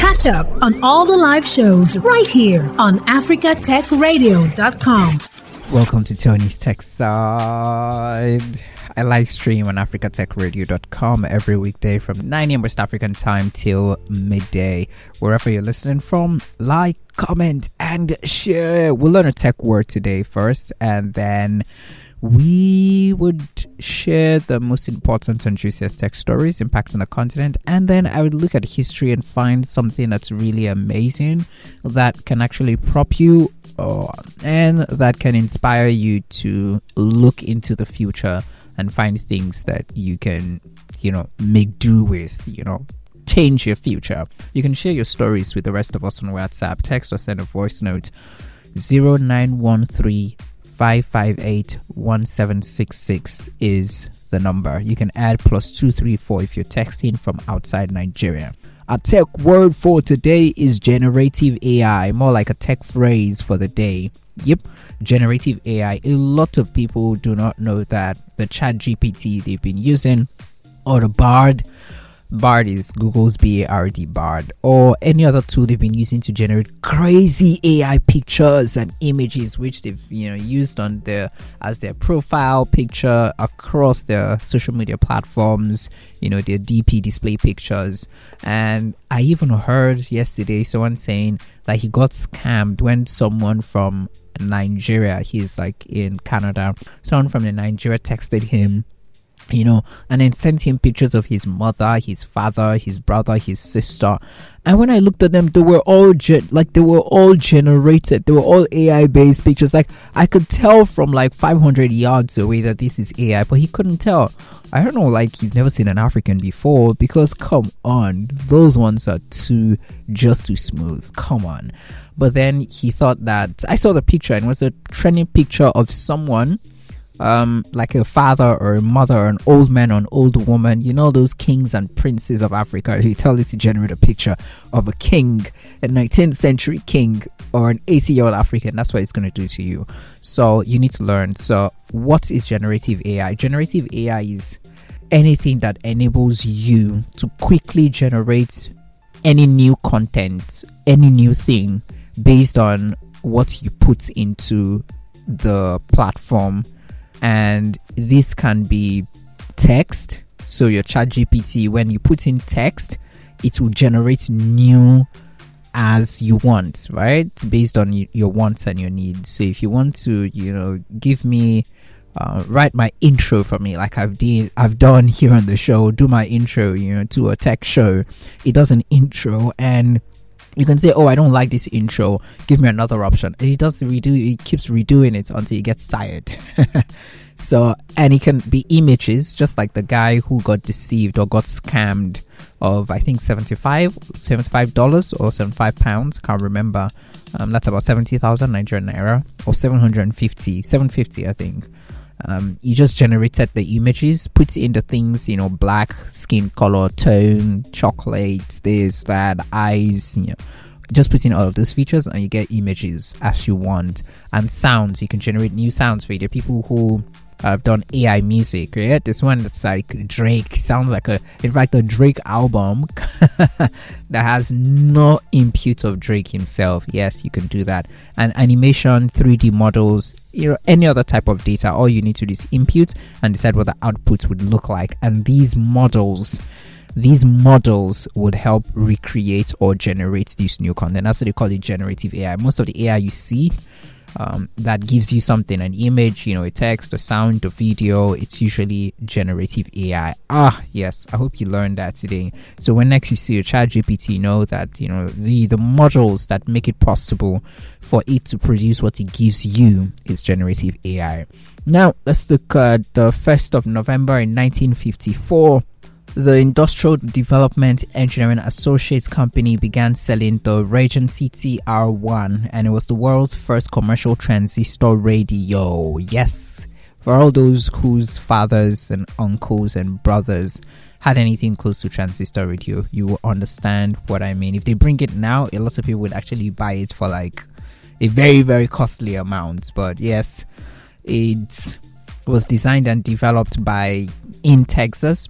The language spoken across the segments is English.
Catch up on all the live shows right here on africatechradio.com. Welcome to Tony's Tech Side. I live stream on africatechradio.com every weekday from 9 a.m. West African time till midday. Wherever you're listening from, like, comment, and share. We'll learn a tech word today first, and then we would share the most important and juiciest tech stories impacting the continent, and then I would look at history and find something that's really amazing that can actually prop you and that can inspire you to look into the future and find things that you can, make do with, change your future. You can share your stories with the rest of us on WhatsApp, text or send a voice note 0913 558 1766 is the number. You can add +234 if you're texting from outside Nigeria. Our tech word for today is generative AI, more like a tech phrase for the day. Yep, generative AI. A lot of people do not know that the ChatGPT they've been using, or the Bard is Google's BARD, Bard, or any other tool they've been using to generate crazy AI pictures and images, which they've used on as their profile picture across their social media platforms, their DP display pictures. And I even heard yesterday someone saying that he got scammed when someone from Nigeria, he's like in Canada, someone from Nigeria texted him, and then sent him pictures of his mother, his father, his brother, his sister. And when I looked at them, they were all generated. They were all AI based pictures. Like, I could tell from like 500 yards away that this is AI, but he couldn't tell. I don't know, like, you've never seen an African before, because come on, those ones are too smooth. Come on. But then he thought that I saw the picture, and it was a trending picture of someone, like a father or a mother or an old man or an old woman, those kings and princes of Africa. You tell it to generate a picture of a king, a 19th century king or an 80-year-old African. That's what it's going to do to you. So you need to learn. So what is generative AI? Generative AI is anything that enables you to quickly generate any new content, any new thing based on what you put into the platform. And this can be text. So your ChatGPT, when you put in text, it will generate new as you want, right? Based on your wants and your needs. So if you want to, give me, write my intro for me, like I've done here on the show, do my intro, to a tech show. It does an intro, and you can say, I don't like this intro, give me another option. And it keeps redoing it until it gets tired. So, and it can be images, just like the guy who got deceived or got scammed of, I think, $75 or £75, can't remember. That's about 70,000 Nigerian naira, or 750, I think. You just generated the images, puts in the things, black, skin color, tone, chocolate, this, that, eyes, just put in all of those features and you get images as you want. And sounds, you can generate new sounds for you. There are people who have done AI music, right? This one that's like Drake, sounds like a Drake album that has no input of Drake himself. Yes, you can do that. And animation, 3D models, any other type of data, all you need to do is input and decide what the output would look like. And these models would help recreate or generate this new content. That's what they call it, generative AI. Most of the AI you see that gives you something, an image, a text, a sound, a video, it's usually generative AI. Yes, I hope you learned that today. So when next you see a ChatGPT, know that the models that make it possible for it to produce what it gives you is generative AI. Now let's look at the 1st of November in 1954. The Industrial Development Engineering Associates Company began selling the Regency TR1, and it was the world's first commercial transistor radio. Yes, for all those whose fathers and uncles and brothers had anything close to transistor radio, you will understand what I mean. If they bring it now, a lot of people would actually buy it for like a very, very costly amount. But yes, it was designed and developed by Texas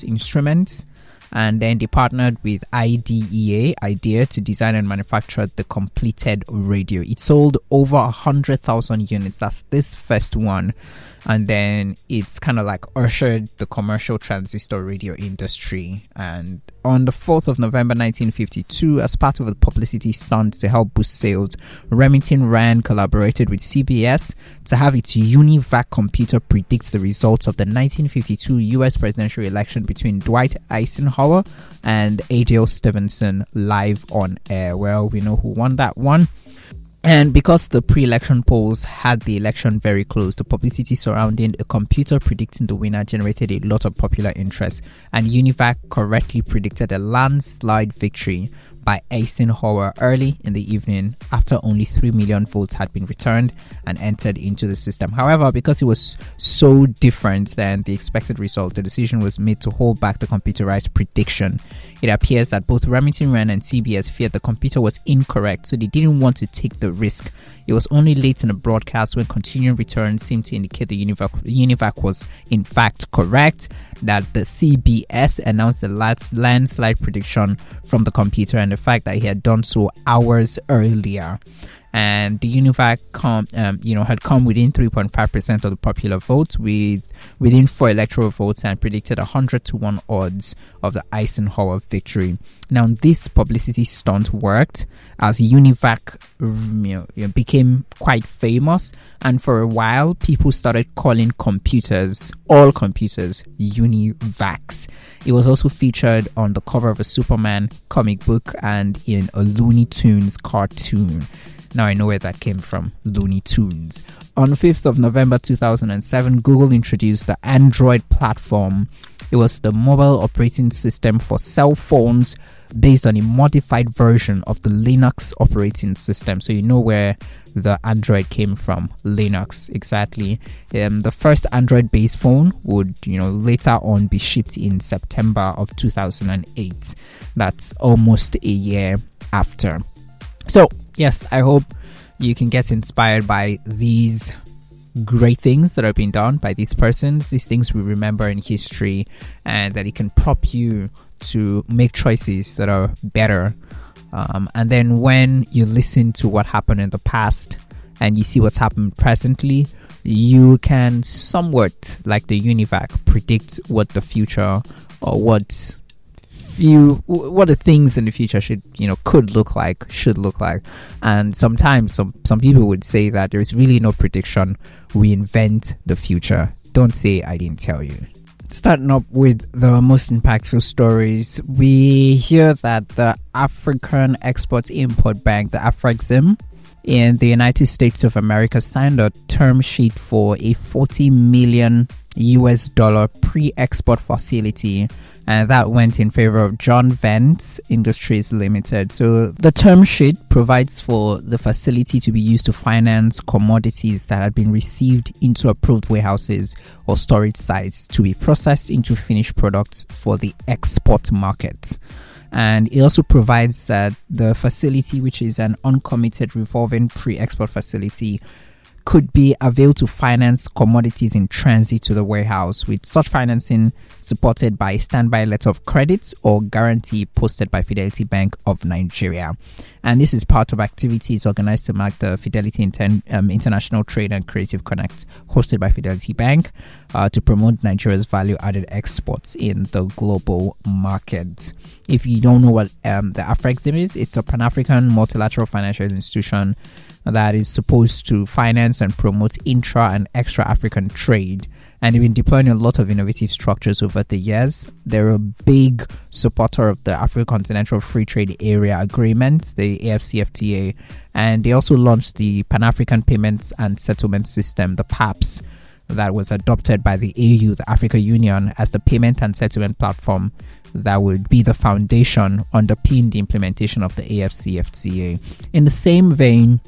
Instruments, And then they partnered with IDEA to design and manufacture the completed radio. It sold over 100,000 units. That's this first one. And then it's kind of like ushered the commercial transistor radio industry. And on the 4th of November 1952, as part of a publicity stunt to help boost sales, Remington Rand collaborated with CBS to have its UNIVAC computer predict the results of the 1952 US presidential election between Dwight Eisenhower and A.J.O. Stevenson live on air. Well, we know who won that one. And because the pre-election polls had the election very close, the publicity surrounding a computer predicting the winner generated a lot of popular interest, and UNIVAC correctly predicted a landslide victory by Eisenhower early in the evening after only 3 million votes had been returned and entered into the system. However, because it was so different than the expected result, the decision was made to hold back the computerized prediction. It appears that both Remington Rand and CBS feared the computer was incorrect, so they didn't want to take the risk. It was only late in the broadcast, when continuing returns seemed to indicate the UNIVAC was in fact correct, that the CBS announced the landslide prediction from the computer, and the fact that he had done so hours earlier. And the UNIVAC had come within 3.5% of the popular vote, within 4 electoral votes, and predicted 100-1 odds of the Eisenhower victory. Now, this publicity stunt worked, as UNIVAC became quite famous, and for a while, people started calling all computers, UNIVACs. It was also featured on the cover of a Superman comic book and in a Looney Tunes cartoon. Now I know where that came from, Looney Tunes. On 5th of November 2007, Google introduced the Android platform. It was the mobile operating system for cell phones based on a modified version of the Linux operating system. So you know where the Android came from, Linux, exactly. The first Android-based phone would, later on be shipped in September of 2008. That's almost a year after. So, yes, I hope you can get inspired by these great things that have been done by these persons, these things we remember in history, and that it can prompt you to make choices that are better. And then when you listen to what happened in the past and you see what's happened presently, you can somewhat, like the UNIVAC, predict what the future or what the things in the future could look like, should look like. And sometimes some people would say that there's really no prediction, we invent the future. Don't say I didn't tell you. Starting up with the most impactful stories, we hear that the African Export-Import Bank, the AFEX, in the United States of America, signed a term sheet for a $40 million pre-export facility, and that went in favor of John Vance Industries Limited. So the term sheet provides for the facility to be used to finance commodities that had been received into approved warehouses or storage sites to be processed into finished products for the export market. And it also provides that the facility, which is an uncommitted revolving pre-export facility, could be availed to finance commodities in transit to the warehouse, with such financing supported by a standby letter of credit or guarantee posted by Fidelity Bank of Nigeria. And this is part of activities organized to mark the Fidelity International Trade and Creative Connect, hosted by Fidelity Bank, to promote Nigeria's value-added exports in the global market. If you don't know what the AFEX is, it's a Pan-African multilateral financial institution that is supposed to finance and promote intra and extra African trade, and they've been deploying a lot of innovative structures over the years. They're a big supporter of the African Continental Free Trade Area Agreement, the AFCFTA, and they also launched the Pan-African Payments and Settlement System, the PAPS, that was adopted by the AU, the Africa Union, as the payment and settlement platform that would be the foundation underpinning the implementation of the AFCFTA. In the same vein,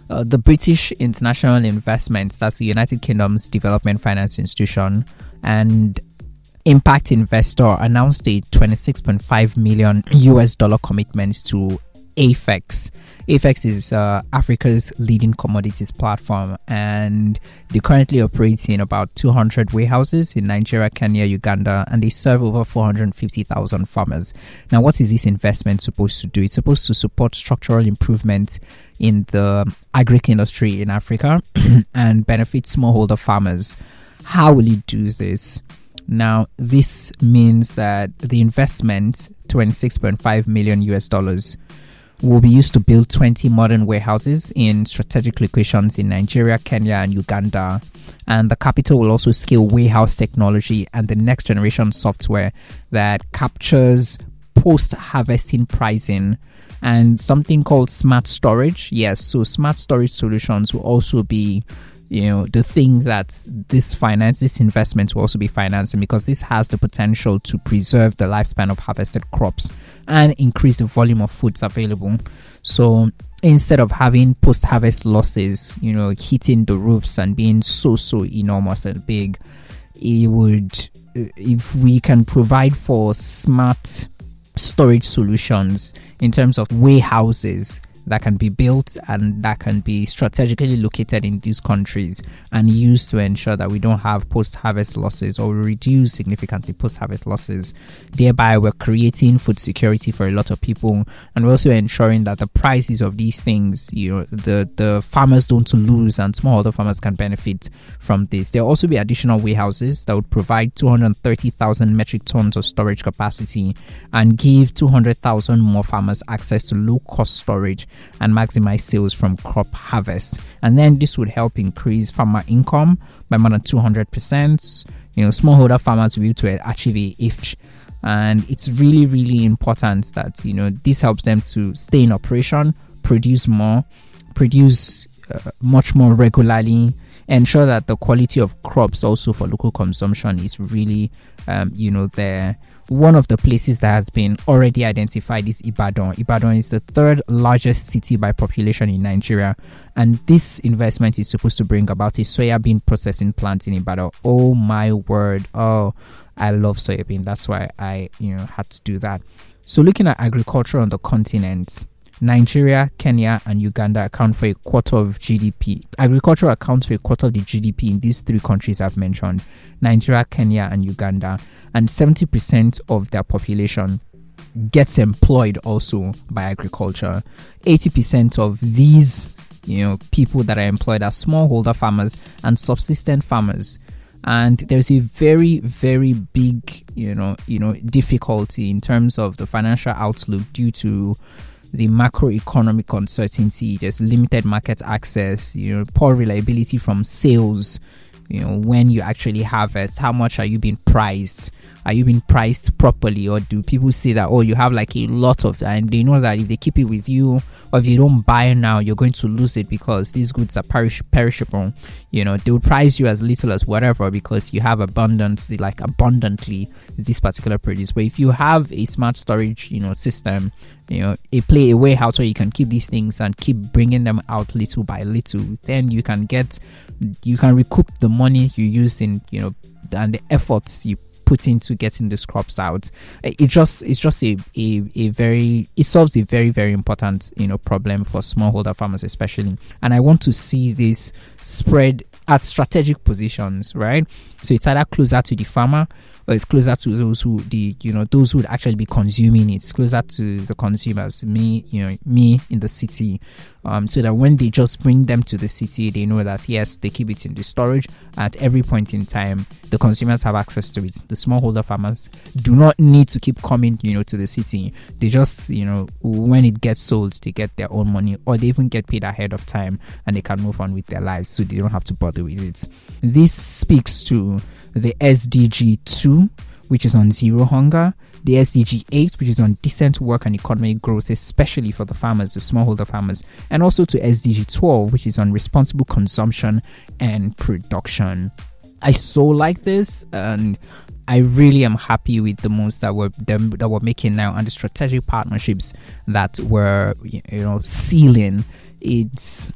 the British International Investments, that's the United Kingdom's development finance institution, and Impact Investor announced a $26.5 million commitment to AFEX. AFEX is Africa's leading commodities platform, and they currently operate in about 200 warehouses in Nigeria, Kenya, Uganda, and they serve over 450,000 farmers. Now, what is this investment supposed to do? It's supposed to support structural improvements in the agric industry in Africa and benefit smallholder farmers. How will it do this? Now, this means that the investment, $26.5 million US dollars, will be used to build 20 modern warehouses in strategic locations in Nigeria, Kenya, and Uganda. And the capital will also scale warehouse technology and the next generation software that captures post-harvesting pricing and something called smart storage. Yes, so smart storage solutions will also be the thing that this investment will also be financing, because this has the potential to preserve the lifespan of harvested crops and increase the volume of foods available. So instead of having post-harvest losses, hitting the roofs and being so enormous and big, it would, if we can provide for smart storage solutions in terms of warehouses that can be built and that can be strategically located in these countries and used to ensure that we don't have post-harvest losses, or reduce significantly post-harvest losses. Thereby, we're creating food security for a lot of people, and we're also ensuring that the prices of these things, the farmers don't lose, and smallholder farmers can benefit from this. There will also be additional warehouses that would provide 230,000 metric tons of storage capacity and give 200,000 more farmers access to low-cost storage and maximize sales from crop harvest. And then this would help increase farmer income by more than 200%. Smallholder farmers will be able to achieve a EFEC, and it's really important that this helps them to stay in operation, produce more, produce much more regularly, ensure that the quality of crops also for local consumption is really there. One of the places that has been already identified is Ibadan. Ibadan is the third largest city by population in Nigeria, and this investment is supposed to bring about a soybean processing plant in Ibadan. Oh my word! Oh, I love soybean. That's why I had to do that. So looking at agriculture on the continent, Nigeria, Kenya, and Uganda account for a quarter of GDP. Agriculture accounts for a quarter of the GDP in these three countries I've mentioned: Nigeria, Kenya, and Uganda. And 70% of their population gets employed also by agriculture. 80% of these, people that are employed are smallholder farmers and subsistence farmers. And there's a very, very big, difficulty in terms of the financial outlook due to the macroeconomic uncertainty. There's limited market access, poor reliability from sales. When you actually harvest, how much are you being priced? Are you being priced properly, or do people say that, you have like a lot of, and they know that if they keep it with you, or if you don't buy now, you're going to lose it because these goods are perishable. They will price you as little as whatever because you have abundantly this particular produce. But if you have a smart storage, system, a warehouse where you can keep these things and keep bringing them out little by little, then you can recoup the money you use in, and the efforts you put into getting these crops out. It solves a very, very important problem for smallholder farmers especially. And I want to see this spread at strategic positions, right? So it's either closer to the farmer, or it's closer to those who would actually be consuming it. It's closer to the consumers, me in the city, so that when they just bring them to the city, they know that yes, they keep it in the storage at every point in time. The consumers have access to it. The smallholder farmers do not need to keep coming, to the city. They just, when it gets sold, they get their own money, or they even get paid ahead of time, and they can move on with their lives, so they don't have to bother with it. This speaks to the SDG 2, which is on zero hunger, the SDG 8, which is on decent work and economic growth, especially for the farmers, the smallholder farmers, and also to SDG 12, which is on responsible consumption and production. I so like this, and I really am happy with the moves that we're making now, and the strategic partnerships that we're sealing. It's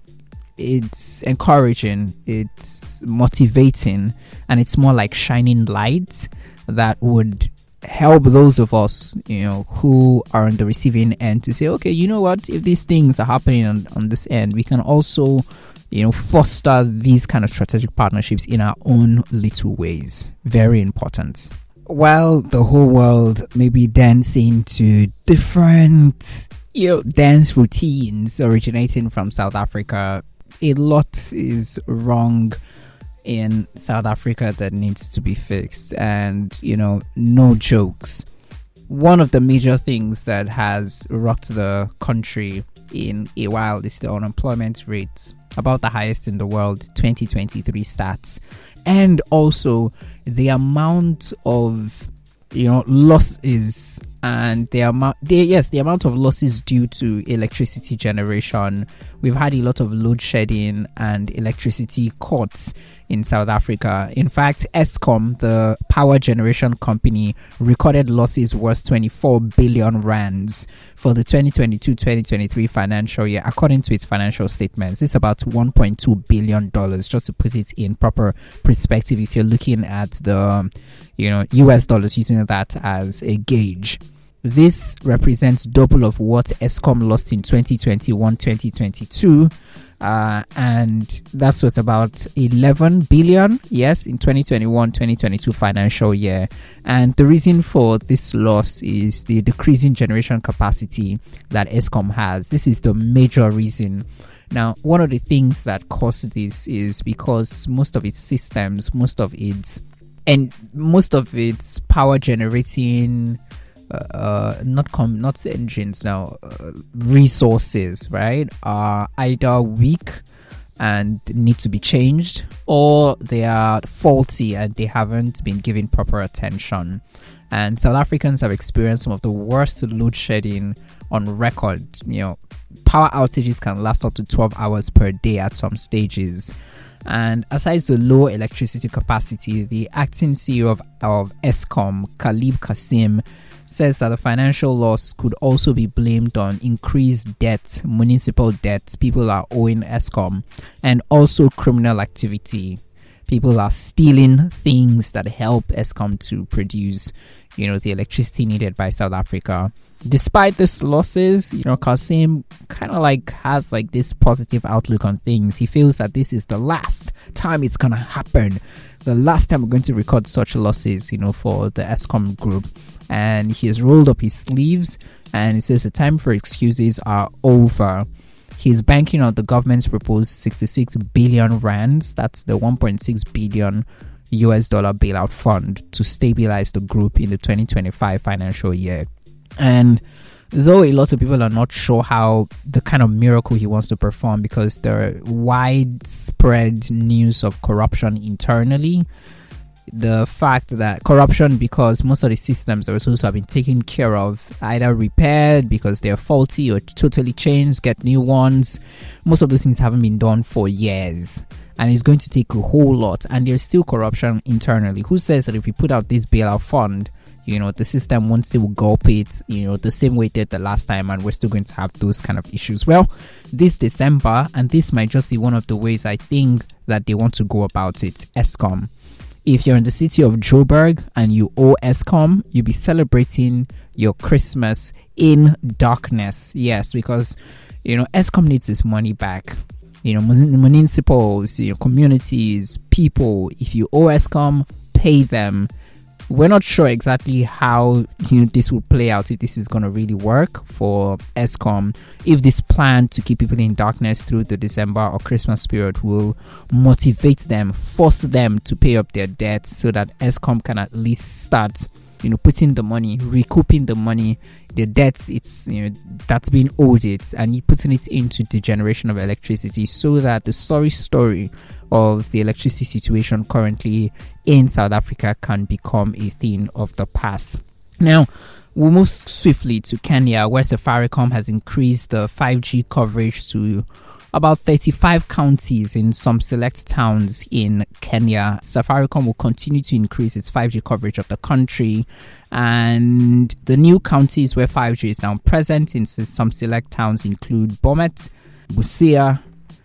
encouraging, it's motivating, and it's more like shining lights that would help those of us, who are on the receiving end to say, okay, you know what, if these things are happening on this end, we can also, foster these kind of strategic partnerships in our own little ways. Very important. While the whole world may be dancing to different, dance routines originating from South Africa, a lot is wrong in South Africa that needs to be fixed. And, no jokes. One of the major things that has rocked the country in a while is the unemployment rate, about the highest in the world, 2023 stats. And also the amount of, losses and the amount of losses due to electricity generation. We've had a lot of load shedding and electricity cuts in South Africa. In fact, ESKOM, the power generation company, recorded losses worth 24 billion rands for the 2022-2023 financial year, according to its financial statements. It's about $1.2 billion, just to put it in proper perspective if you're looking at the US dollars, using that as a gauge. This represents double of what ESKOM lost in 2021-2022, and that was about 11 billion, yes, in 2021-2022 financial year. And the reason for this loss is the decreasing generation capacity that ESKOM has. This is the major reason. Now, one of the things that caused this is because most of its systems, most of its power generating not engines now, resources, right, are either weak and need to be changed, or they are faulty and they haven't been given proper attention. And South Africans have experienced some of the worst load shedding on record. Power outages can last up to 12 hours per day at some stages. And aside the low electricity capacity, the acting CEO of ESKOM, Khalib Kasim, says that the financial loss could also be blamed on increased debt, municipal debt people are owing ESKOM, and also criminal activity. People are stealing things that help ESKOM to produce, the electricity needed by South Africa. Despite these losses, Kasim kind of has this positive outlook on things. He feels that this is the last time it's gonna happen, the last time we're going to record such losses, for the ESKOM group. And he has rolled up his sleeves and he says the time for excuses are over. He's banking on the government's proposed 66 billion rands, that's the 1.6 billion US dollar bailout fund, to stabilize the group in the 2025 financial year. And though a lot of people are not sure how the kind of miracle he wants to perform, because there are widespread news of corruption internally, the fact that corruption, because most of the systems that were supposed to have been taken care of, either repaired because they're faulty or totally changed, get new ones, most of those things haven't been done for years. And it's going to take a whole lot. And there's still corruption internally. Who says that if we put out this bailout fund, the system won't still gulp it, the same way it did the last time, and we're still going to have those kind of issues? Well, this December, and this might just be one of the ways I think that they want to go about it, ESKOM. If you're in the city of Joburg and you owe ESKOM, you'll be celebrating your Christmas in darkness. Yes, because, ESKOM needs its money back. Municipals, communities, people, if you owe ESKOM, pay them. We're not sure exactly how this will play out, if this is going to really work for ESKOM, if this plan to keep people in darkness through the December or Christmas period will motivate them, force them to pay up their debts, so that ESKOM can at least start putting the money, recouping the money, the debts that's been owed it, and putting it into the generation of electricity, so that the sorry story of the electricity situation currently in South Africa can become a thing of the past. Now, we'll move swiftly to Kenya, where Safaricom has increased the 5G coverage to about 35 counties in some select towns in Kenya. Safaricom will continue to increase its 5G coverage of the country, and the new counties where 5G is now present in some select towns include Bomet, Busia,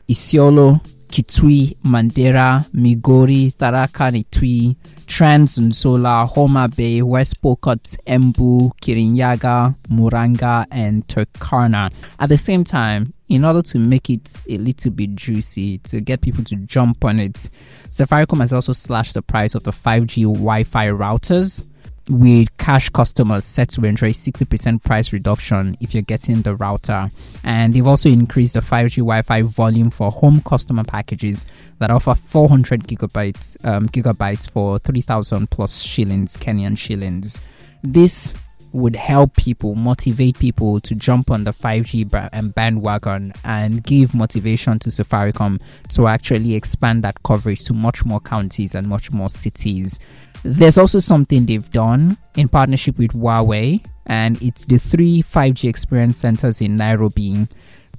Isiolo, Kitui, Mandera, Migori, Tarakan Itui, Trans Nsola, Homa Bay, West Pokot, Embu, Kirinyaga, Muranga, and Turkana. At the same time, in order to make it a little bit juicy, to get people to jump on it, Safaricom has also slashed the price of the 5G Wi-Fi routers, with cash customers set to enjoy 60% price reduction if you're getting the router. And they've also increased the 5G Wi-Fi volume for home customer packages that offer 400 gigabytes for 3,000 plus shillings, Kenyan shillings. This would help people, motivate people to jump on the 5G bandwagon and give motivation to Safaricom to actually expand that coverage to much more counties and much more cities. There's also something they've done in partnership with Huawei, and it's the 3 5G experience centers in Nairobi.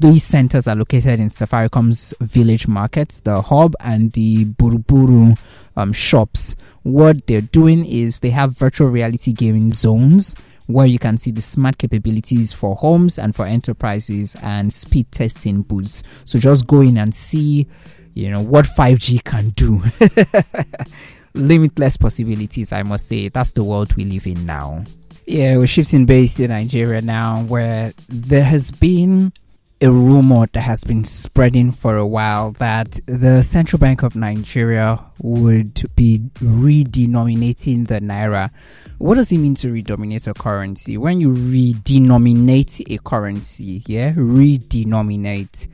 These centers are located in Safaricom's village markets, the hub and the Buruburu shops. What they're doing is they have virtual reality gaming zones where you can see the smart capabilities for homes and for enterprises, and speed testing booths. So just go in and see, what 5G can do. Limitless possibilities, I must say. That's the world we live in now. Yeah, we're shifting base to Nigeria now, where there has been a rumor that has been spreading for a while that the Central Bank of Nigeria would be redenominating the naira. What does it mean to redenominate a currency? When you redenominate a currency, redenominate,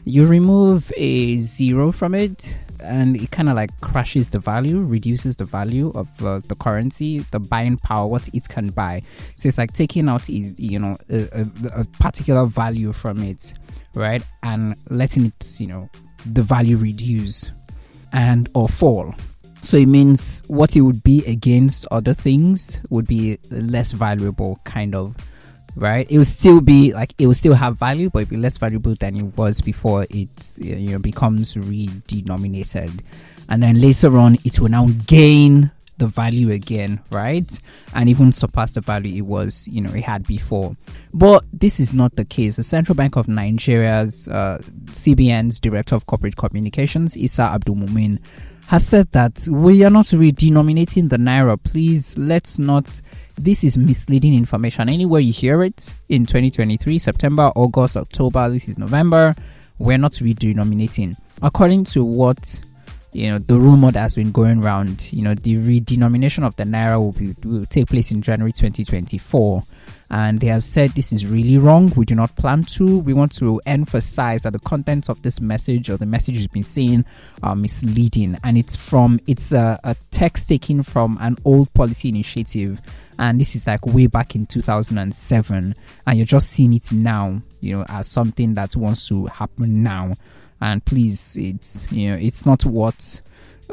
you remove a zero from it, and it kind of like crashes the value, reduces the value of the currency, the buying power, what it can buy. So it's like taking out a particular value from it, right, and letting it, the value reduce and or fall. So it means what it would be against other things would be less valuable, kind of. Right, it will still be it will still have value, but it'll be less valuable than it was before it becomes redenominated, and then later on it will now gain the value again, right, and even surpass the value it was it had before. But this is not the case. The Central Bank of Nigeria's CBN's Director of Corporate Communications, Isa Abdul Mumin, has said that we are not redenominating the naira. Please, let's not. This is misleading information. Anywhere you hear it in 2023, September, August, October, this is November, we're not redenominating. According to what, the rumor that has been going around, the redenomination of the naira will take place in January 2024. And they have said this is really wrong. We do not plan to. We want to emphasize that the contents of this message or the message has been seen are misleading. And it's a text taken from an old policy initiative. And this is like way back in 2007. And you're just seeing it now, as something that wants to happen now. And please, it's not what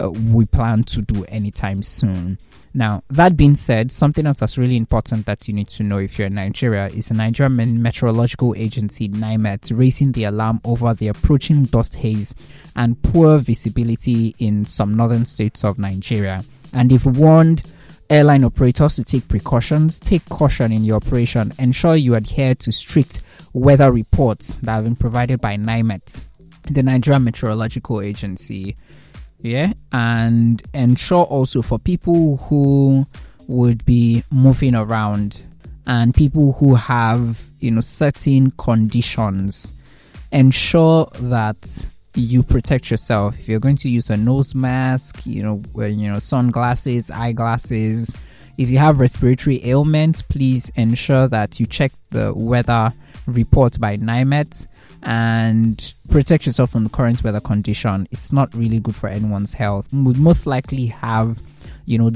we plan to do anytime soon. Now, that being said, something else that's really important that you need to know if you're in Nigeria is the Nigerian Meteorological Agency, NIMET, raising the alarm over the approaching dust haze and poor visibility in some northern states of Nigeria. And they've warned airline operators to take precautions, take caution in your operation, ensure you adhere to strict weather reports that have been provided by NIMET, the Nigerian Meteorological Agency. And ensure also for people who would be moving around and people who have, certain conditions, ensure that you protect yourself. If you're going to use a nose mask, sunglasses, eyeglasses, if you have respiratory ailments, please ensure that you check the weather report by NIMET and protect yourself from the current weather condition. It's not really good for anyone's health. You would most likely have,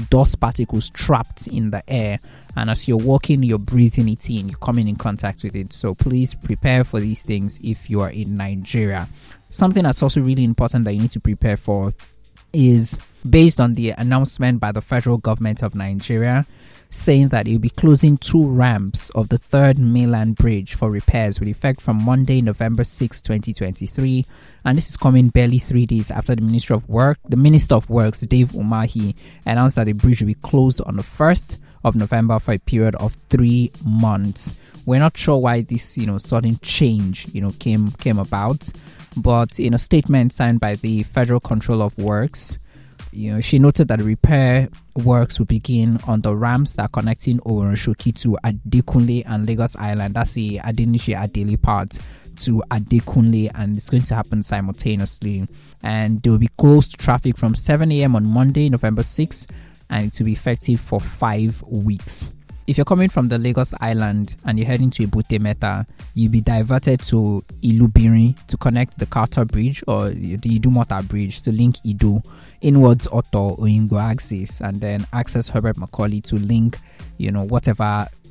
dust particles trapped in the air, and as you're walking, you're breathing it in, you're coming in contact with it. So please prepare for these things if you are in Nigeria. Something that's also really important that you need to prepare for is based on the announcement by the federal government of Nigeria, saying that it will be closing 2 ramps of the 3rd Mainland Bridge for repairs with effect from Monday, November 6, 2023. And this is coming barely 3 days after the Minister of Works, Dave Umahi, announced that the bridge will be closed on the 1st of November for a period of 3 months. We're not sure why this, sudden change, came about. But in a statement signed by the Federal Control of Works, she noted that repair works will begin on the ramps that are connecting Oronshoki to Adekunle and Lagos Island. That's the Adenishi Adeli part to Adekunle, and it's going to happen simultaneously. And they will be closed to traffic from 7 a.m. on Monday, November 6th, and it will be effective for 5 weeks. If you're coming from the Lagos Island and you're heading to Ebute Metta, you'll be diverted to Ilubiri to connect the Carter Bridge or the Idumota Bridge to link Idu inwards Otto Oyingo axis, and then access Herbert Macaulay to link,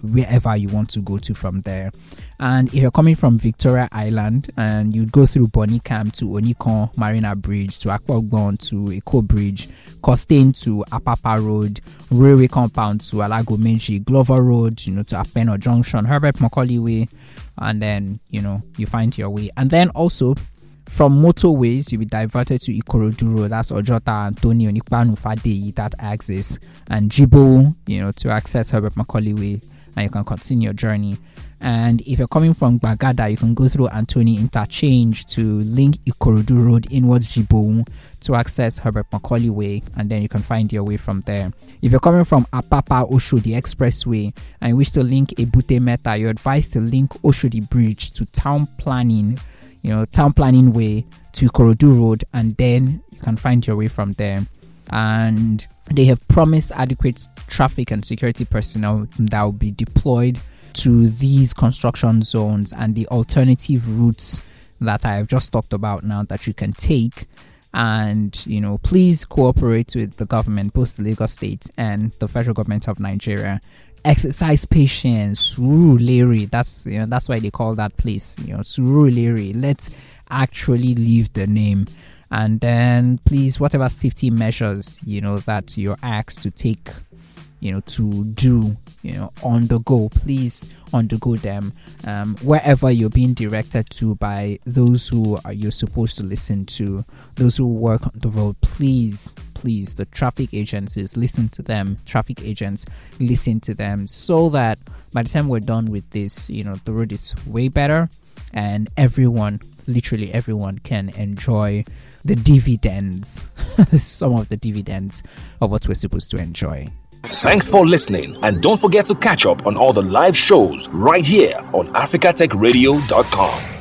wherever you want to go to from there. And if you're coming from Victoria Island and you'd go through Bonicam to Onikon Marina Bridge to Akpogbon to Eko Bridge, Costain to Apapa Road, Railway Compound to Alago Meji, Glover Road, to Apeno Junction, Herbert Macaulay Way, and then, you find your way. And then also, from motorways, you'll be diverted to Ikorodu Road, that's Ojota, Antonio, Nikpanu, Fadeyi, that axis, and Jibo, to access Herbert Macaulay Way, and you can continue your journey. And if you're coming from Bagada, you can go through Antony Interchange to link Ikorodu Road inwards Jibo to access Herbert Macaulay Way, and then you can find your way from there. If you're coming from Apapa Oshodi Expressway and you wish to link Ebute Metta, you're advised to link Oshodi Bridge to Town Planning Way to Ikorodu Road, and then you can find your way from there. And they have promised adequate traffic and security personnel that will be deployed to these construction zones and the alternative routes that I have just talked about now that you can take. And, please cooperate with the government, both the Lagos State and the federal government of Nigeria. Exercise patience, Surulere. That's why they call that place, Surulere. Let's actually leave the name. And then please, whatever safety measures, that you're asked to take, to do, on the go, please undergo them wherever you're being directed to by those who you're supposed to listen to, those who work on the road. Please, the traffic agencies, listen to them. Traffic agents, listen to them, so that by the time we're done with this, the road is way better and literally everyone can enjoy the dividends, some of the dividends of what we're supposed to enjoy. Thanks for listening, and don't forget to catch up on all the live shows right here on africatechradio.com.